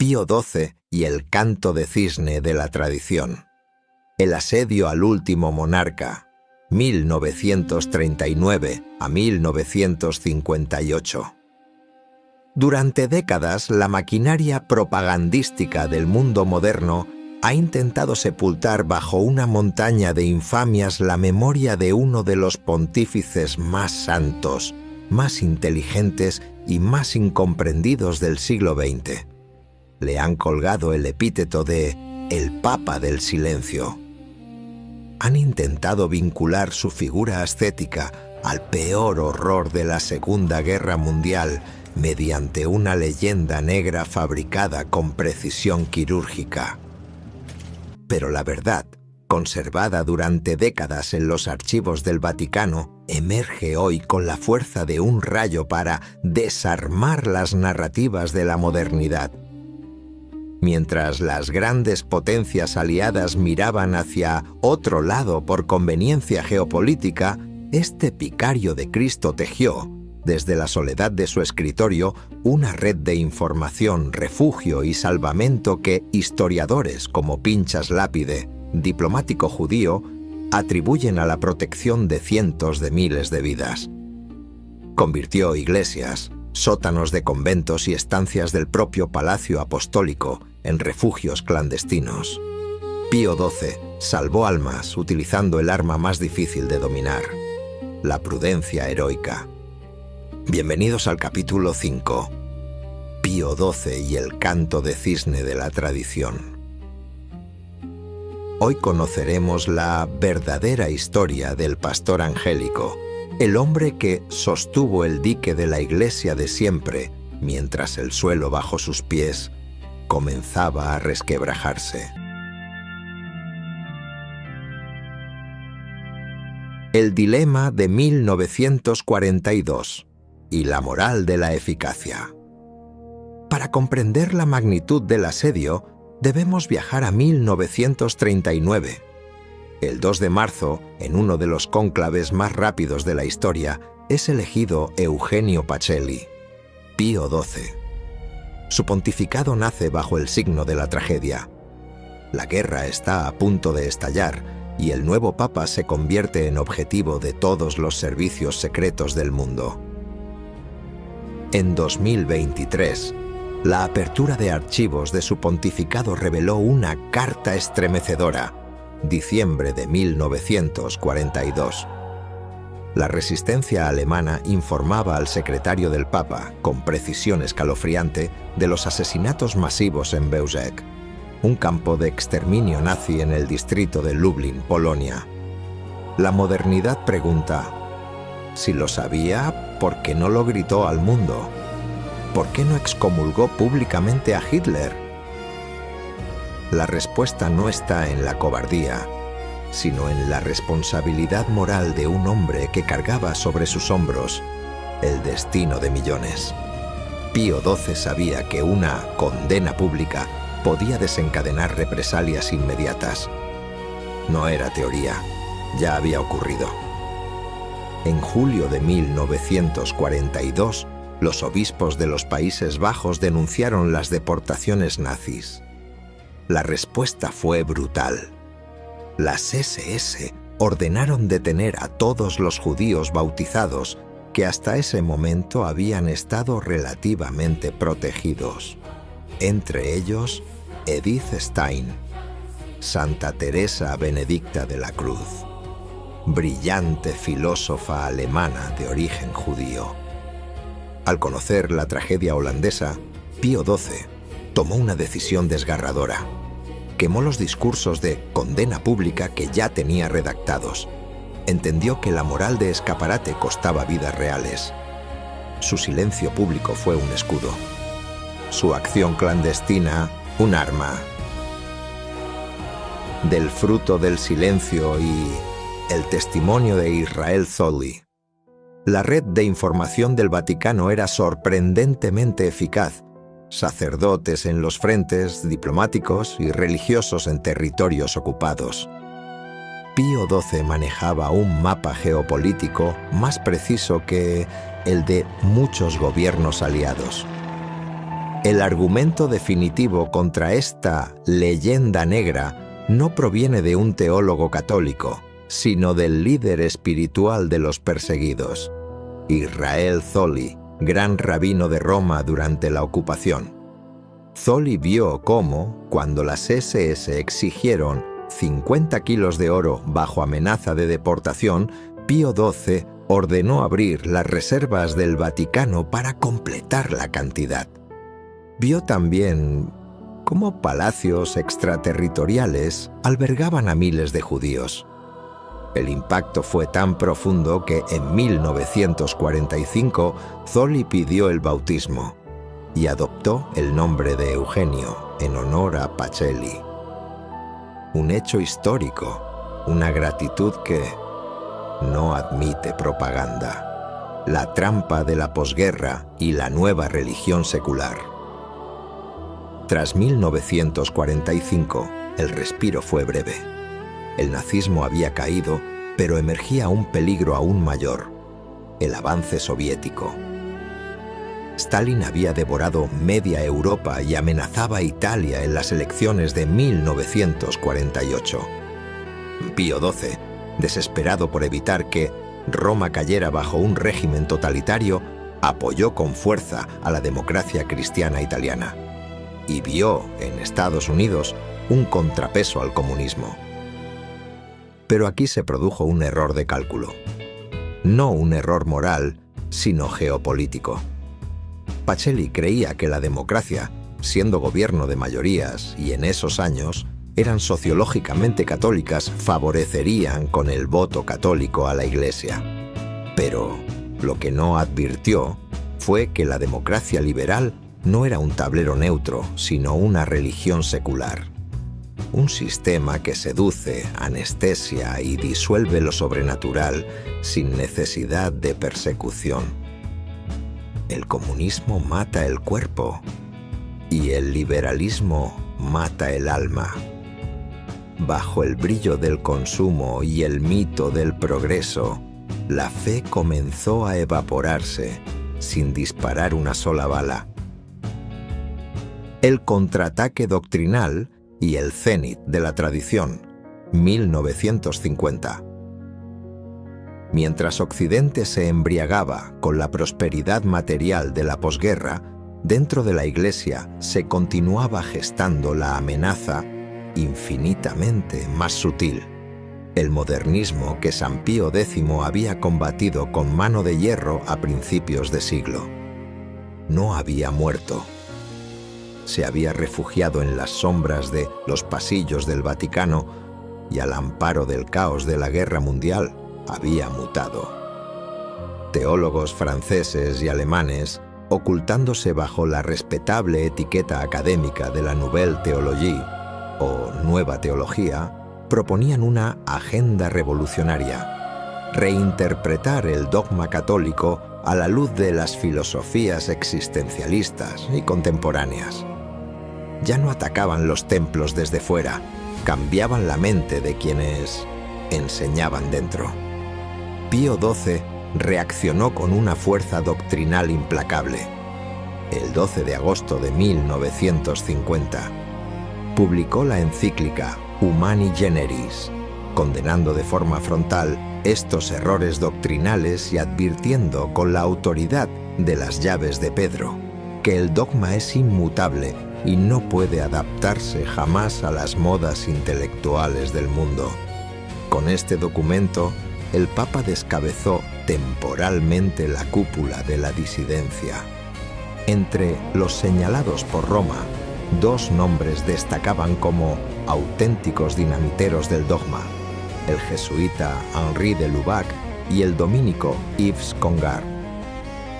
Pío XII y el canto de cisne de la tradición. El asedio al último monarca, 1939 a 1958. Durante décadas, la maquinaria propagandística del mundo moderno ha intentado sepultar bajo una montaña de infamias la memoria de uno de los pontífices más santos, más inteligentes y más incomprendidos del siglo XX. Le han colgado el epíteto de el Papa del Silencio. Han intentado vincular su figura ascética al peor horror de la Segunda Guerra Mundial mediante una leyenda negra fabricada con precisión quirúrgica. Pero la verdad, conservada durante décadas en los archivos del Vaticano, emerge hoy con la fuerza de un rayo para desarmar las narrativas de la modernidad. Mientras las grandes potencias aliadas miraban hacia otro lado por conveniencia geopolítica, este picario de Cristo tejió, desde la soledad de su escritorio, una red de información, refugio y salvamento que historiadores como Pinchas Lápide, diplomático judío, atribuyen a la protección de cientos de miles de vidas. Convirtió iglesias, sótanos de conventos y estancias del propio Palacio Apostólico en refugios clandestinos. Pío XII salvó almas utilizando el arma más difícil de dominar, la prudencia heroica. Bienvenidos al capítulo 5, Pío XII y el canto de cisne de la tradición. Hoy conoceremos la verdadera historia del pastor angélico, el hombre que sostuvo el dique de la iglesia de siempre, mientras el suelo bajo sus pies comenzaba a resquebrajarse. El dilema de 1942 y la moral de la eficacia. Para comprender la magnitud del asedio, debemos viajar a 1939. El 2 de marzo, en uno de los cónclaves más rápidos de la historia, es elegido Eugenio Pacelli, Pío XII. Su pontificado nace bajo el signo de la tragedia. La guerra está a punto de estallar y el nuevo papa se convierte en objetivo de todos los servicios secretos del mundo. En 2023, la apertura de archivos de su pontificado reveló una carta estremecedora, diciembre de 1942. La resistencia alemana informaba al secretario del Papa, con precisión escalofriante, de los asesinatos masivos en Bełżec, un campo de exterminio nazi en el distrito de Lublin, Polonia. La modernidad pregunta: si lo sabía, ¿por qué no lo gritó al mundo? ¿Por qué no excomulgó públicamente a Hitler? La respuesta no está en la cobardía, sino en la responsabilidad moral de un hombre que cargaba sobre sus hombros el destino de millones. Pío XII sabía que una condena pública podía desencadenar represalias inmediatas. No era teoría, ya había ocurrido. En julio de 1942, los obispos de los Países Bajos denunciaron las deportaciones nazis. La respuesta fue brutal. Las SS ordenaron detener a todos los judíos bautizados que hasta ese momento habían estado relativamente protegidos. Entre ellos, Edith Stein, Santa Teresa Benedicta de la Cruz, brillante filósofa alemana de origen judío. Al conocer la tragedia holandesa, Pío XII tomó una decisión desgarradora. Quemó los discursos de condena pública que ya tenía redactados. Entendió que la moral de escaparate costaba vidas reales. Su silencio público fue un escudo. Su acción clandestina, un arma. Del fruto del silencio y el testimonio de Israel Zolli. La red de información del Vaticano era sorprendentemente eficaz. Sacerdotes en los frentes, diplomáticos y religiosos en territorios ocupados. Pío XII manejaba un mapa geopolítico más preciso que el de muchos gobiernos aliados. El argumento definitivo contra esta leyenda negra no proviene de un teólogo católico, sino del líder espiritual de los perseguidos, Israel Zolli, gran rabino de Roma durante la ocupación. Zolli vio cómo, cuando las SS exigieron 50 kilos de oro bajo amenaza de deportación, Pío XII ordenó abrir las reservas del Vaticano para completar la cantidad. Vio también cómo palacios extraterritoriales albergaban a miles de judíos. El impacto fue tan profundo que en 1945 Zolli pidió el bautismo y adoptó el nombre de Eugenio en honor a Pacelli. Un hecho histórico, una gratitud que no admite propaganda. La trampa de la posguerra y la nueva religión secular. Tras 1945, el respiro fue breve. El nazismo había caído, pero emergía un peligro aún mayor: el avance soviético. Stalin había devorado media Europa y amenazaba a Italia en las elecciones de 1948. Pío XII, desesperado por evitar que Roma cayera bajo un régimen totalitario, apoyó con fuerza a la democracia cristiana italiana y vio en Estados Unidos un contrapeso al comunismo. Pero aquí se produjo un error de cálculo. No un error moral, sino geopolítico. Pacelli creía que la democracia, siendo gobierno de mayorías y en esos años eran sociológicamente católicas, favorecerían con el voto católico a la Iglesia. Pero lo que no advirtió fue que la democracia liberal no era un tablero neutro, sino una religión secular. Un sistema que seduce, anestesia y disuelve lo sobrenatural sin necesidad de persecución. El comunismo mata el cuerpo y el liberalismo mata el alma. Bajo el brillo del consumo y el mito del progreso, la fe comenzó a evaporarse sin disparar una sola bala. El contraataque doctrinal y el cenit de la tradición, 1950. Mientras Occidente se embriagaba con la prosperidad material de la posguerra, dentro de la Iglesia se continuaba gestando la amenaza infinitamente más sutil: el modernismo que San Pío X había combatido con mano de hierro a principios de siglo. No había muerto. Se había refugiado en las sombras de los pasillos del Vaticano y al amparo del caos de la Guerra Mundial había mutado. Teólogos franceses y alemanes, ocultándose bajo la respetable etiqueta académica de la Nouvelle Théologie o Nueva Teología, proponían una agenda revolucionaria: reinterpretar el dogma católico a la luz de las filosofías existencialistas y contemporáneas. Ya no atacaban los templos desde fuera, cambiaban la mente de quienes enseñaban dentro. Pío XII reaccionó con una fuerza doctrinal implacable. El 12 de agosto de 1950, publicó la encíclica Humani Generis, condenando de forma frontal estos errores doctrinales y advirtiendo con la autoridad de las llaves de Pedro que el dogma es inmutable y no puede adaptarse jamás a las modas intelectuales del mundo. Con este documento, el Papa descabezó temporalmente la cúpula de la disidencia. Entre los señalados por Roma, dos nombres destacaban como auténticos dinamiteros del dogma: el jesuita Henri de Lubac y el dominico Yves Congar.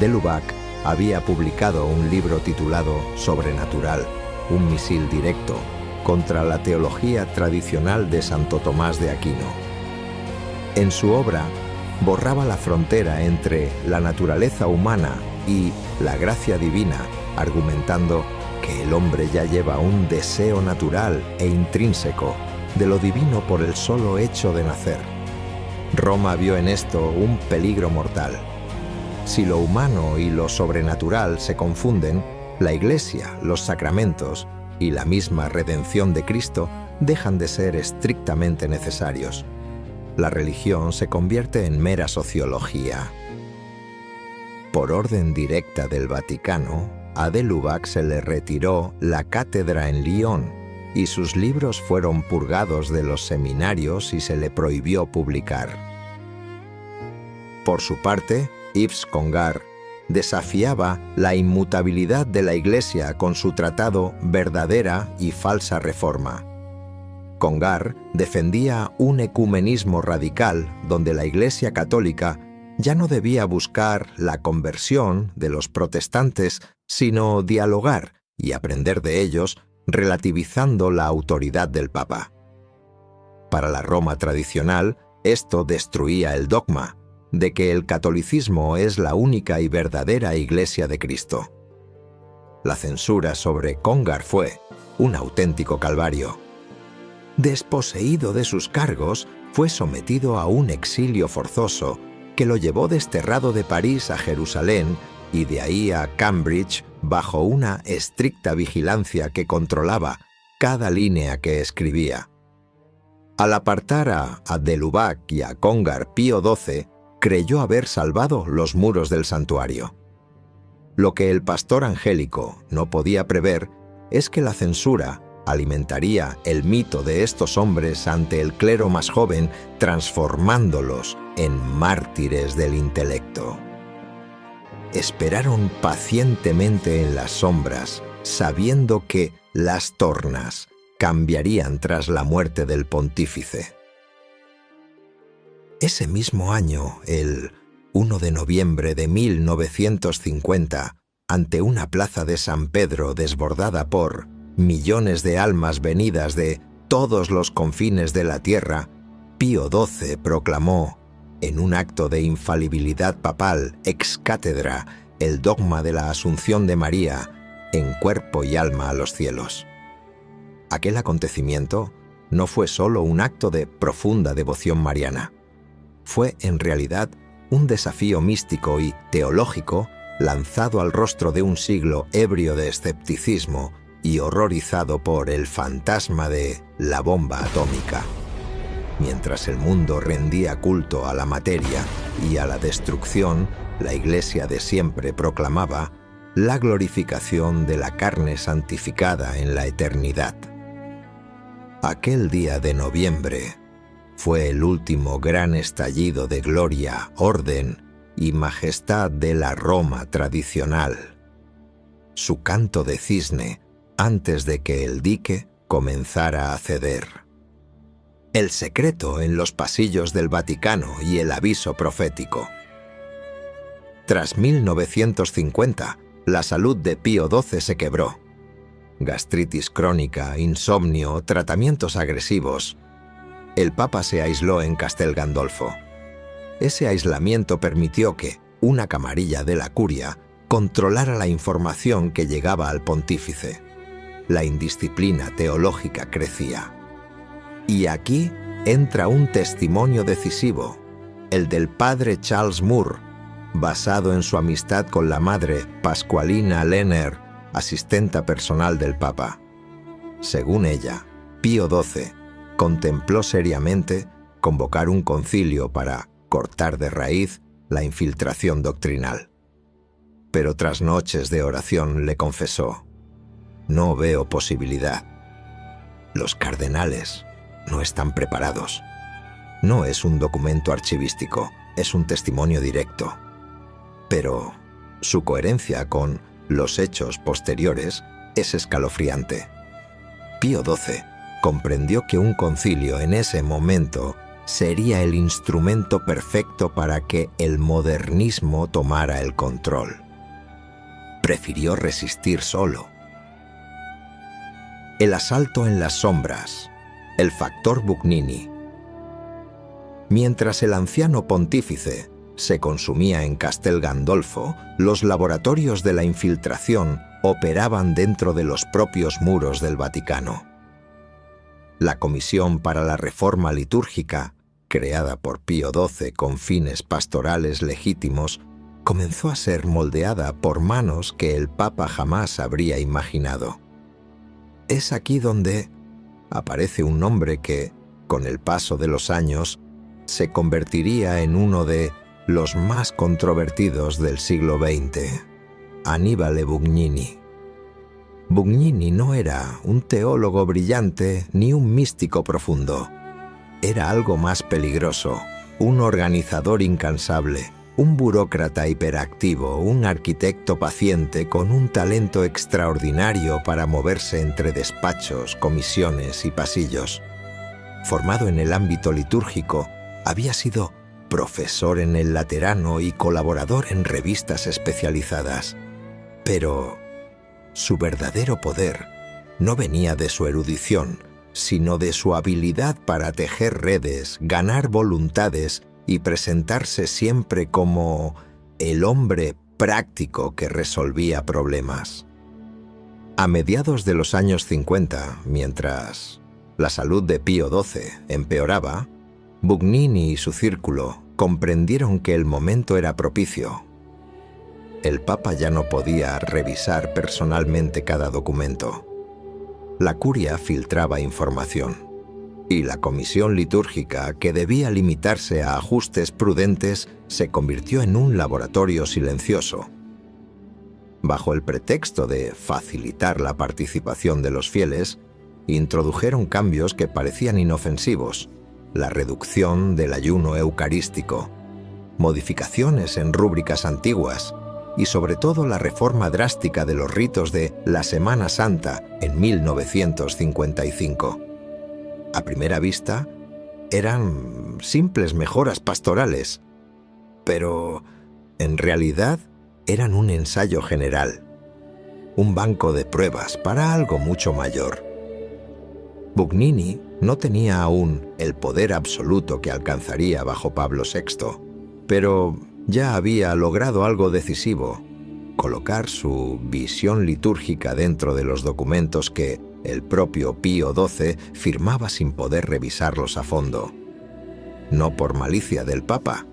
De Lubac había publicado un libro titulado Sobrenatural, un misil directo contra la teología tradicional de Santo Tomás de Aquino. En su obra borraba la frontera entre la naturaleza humana y la gracia divina, argumentando que el hombre ya lleva un deseo natural e intrínseco de lo divino por el solo hecho de nacer. Roma vio en esto un peligro mortal. Si lo humano y lo sobrenatural se confunden, La Iglesia, los sacramentos y la misma redención de Cristo dejan de ser estrictamente necesarios. La religión se convierte en mera sociología. Por orden directa del Vaticano, a de Lubac se le retiró la cátedra en Lyon y sus libros fueron purgados de los seminarios y se le prohibió publicar. Por su parte, Yves Congar desafiaba la inmutabilidad de la Iglesia con su tratado Verdadera y Falsa Reforma. Congar defendía un ecumenismo radical donde la Iglesia católica ya no debía buscar la conversión de los protestantes, sino dialogar y aprender de ellos, relativizando la autoridad del Papa. Para la Roma tradicional, esto destruía el dogma de que el catolicismo es la única y verdadera Iglesia de Cristo. La censura sobre Congar fue un auténtico calvario. Desposeído de sus cargos, fue sometido a un exilio forzoso que lo llevó desterrado de París a Jerusalén y de ahí a Cambridge bajo una estricta vigilancia que controlaba cada línea que escribía. Al apartar a de Lubac y a Congar, Pío XII creyó haber salvado los muros del santuario. Lo que el pastor angélico no podía prever es que la censura alimentaría el mito de estos hombres ante el clero más joven, transformándolos en mártires del intelecto. Esperaron pacientemente en las sombras, sabiendo que las tornas cambiarían tras la muerte del pontífice. Ese mismo año, el 1 de noviembre de 1950, ante una plaza de San Pedro desbordada por millones de almas venidas de todos los confines de la tierra, Pío XII proclamó, en un acto de infalibilidad papal ex cátedra, el dogma de la Asunción de María en cuerpo y alma a los cielos. Aquel acontecimiento no fue solo un acto de profunda devoción mariana. Fue, en realidad, un desafío místico y teológico lanzado al rostro de un siglo ebrio de escepticismo y horrorizado por el fantasma de la bomba atómica. Mientras el mundo rendía culto a la materia y a la destrucción, la Iglesia de siempre proclamaba la glorificación de la carne santificada en la eternidad. Aquel día de noviembre fue el último gran estallido de gloria, orden y majestad de la Roma tradicional. Su canto de cisne antes de que el dique comenzara a ceder. El secreto en los pasillos del Vaticano y el aviso profético. Tras 1950, la salud de Pío XII se quebró. Gastritis crónica, insomnio, tratamientos agresivos. El Papa se aisló en Castel Gandolfo. Ese aislamiento permitió que una camarilla de la curia controlara la información que llegaba al pontífice. La indisciplina teológica crecía. Y aquí entra un testimonio decisivo, el del padre Charles Moore, basado en su amistad con la madre Pascualina Lenner, asistenta personal del Papa. Según ella, Pío XII contempló seriamente convocar un concilio para cortar de raíz la infiltración doctrinal. Pero tras noches de oración le confesó: no veo posibilidad. Los cardenales no están preparados. No es un documento archivístico, es un testimonio directo. Pero su coherencia con los hechos posteriores es escalofriante. Pío XII comprendió que un concilio en ese momento sería el instrumento perfecto para que el modernismo tomara el control. Prefirió resistir solo. El asalto en las sombras, el factor Bugnini. Mientras el anciano pontífice se consumía en Castel Gandolfo, los laboratorios de la infiltración operaban dentro de los propios muros del Vaticano. La Comisión para la Reforma Litúrgica, creada por Pío XII con fines pastorales legítimos, comenzó a ser moldeada por manos que el Papa jamás habría imaginado. Es aquí donde aparece un nombre que, con el paso de los años, se convertiría en uno de los más controvertidos del siglo XX, Annibale Bugnini. Bugnini no era un teólogo brillante ni un místico profundo. Era algo más peligroso, un organizador incansable, un burócrata hiperactivo, un arquitecto paciente con un talento extraordinario para moverse entre despachos, comisiones y pasillos. Formado en el ámbito litúrgico, había sido profesor en el Laterano y colaborador en revistas especializadas. Pero su verdadero poder no venía de su erudición, sino de su habilidad para tejer redes, ganar voluntades y presentarse siempre como el hombre práctico que resolvía problemas. A mediados de los años 50, mientras la salud de Pío XII empeoraba, Bugnini y su círculo comprendieron que el momento era propicio. El Papa ya no podía revisar personalmente cada documento. La curia filtraba información, y la comisión litúrgica, que debía limitarse a ajustes prudentes, se convirtió en un laboratorio silencioso. Bajo el pretexto de facilitar la participación de los fieles, introdujeron cambios que parecían inofensivos: la reducción del ayuno eucarístico, modificaciones en rúbricas antiguas y sobre todo la reforma drástica de los ritos de la Semana Santa en 1955. A primera vista, eran simples mejoras pastorales, pero en realidad eran un ensayo general, un banco de pruebas para algo mucho mayor. Bugnini no tenía aún el poder absoluto que alcanzaría bajo Pablo VI, pero ya había logrado algo decisivo: colocar su visión litúrgica dentro de los documentos que el propio Pío XII firmaba sin poder revisarlos a fondo. No por malicia del Papa,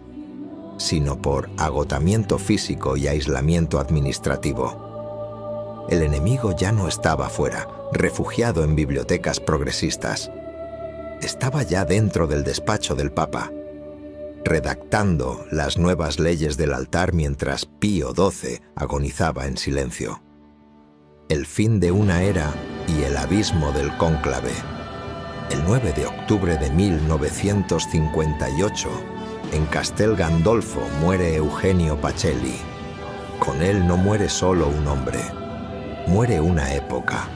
sino por agotamiento físico y aislamiento administrativo. El enemigo ya no estaba fuera, refugiado en bibliotecas progresistas. Estaba ya dentro del despacho del Papa, redactando las nuevas leyes del altar mientras Pío XII agonizaba en silencio. El fin de una era y el abismo del cónclave. El 9 de octubre de 1958, en Castel Gandolfo muere Eugenio Pacelli. Con él no muere solo un hombre, muere una época.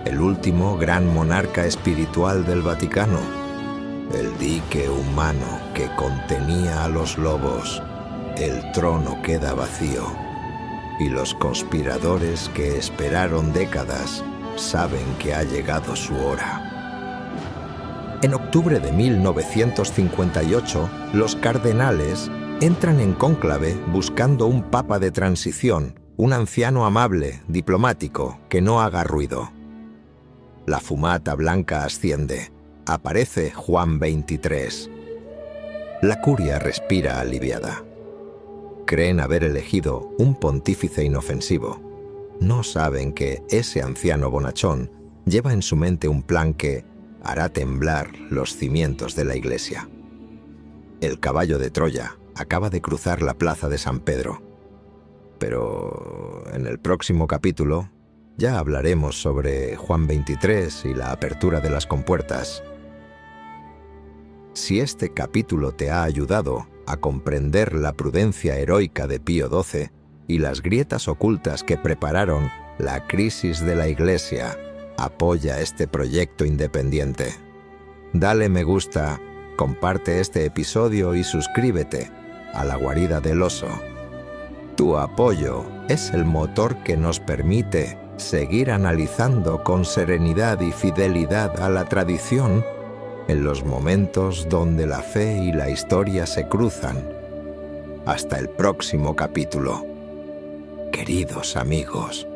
El último gran monarca espiritual del Vaticano, el dique humano que contenía a los lobos. El trono queda vacío, y los conspiradores que esperaron décadas saben que ha llegado su hora. En octubre de 1958, los cardenales entran en cónclave buscando un papa de transición, un anciano amable, diplomático, que no haga ruido. La fumata blanca asciende. Aparece Juan XXIII. La curia respira aliviada. Creen haber elegido un pontífice inofensivo. No saben que ese anciano bonachón lleva en su mente un plan que hará temblar los cimientos de la Iglesia. El caballo de Troya acaba de cruzar la plaza de San Pedro. Pero en el próximo capítulo ya hablaremos sobre Juan XXIII y la apertura de las compuertas. Si este capítulo te ha ayudado a comprender la prudencia heroica de Pío XII y las grietas ocultas que prepararon la crisis de la Iglesia, apoya este proyecto independiente. Dale me gusta, comparte este episodio y suscríbete a La Guarida del Oso. Tu apoyo es el motor que nos permite seguir analizando con serenidad y fidelidad a la tradición en los momentos donde la fe y la historia se cruzan. Hasta el próximo capítulo. Queridos amigos.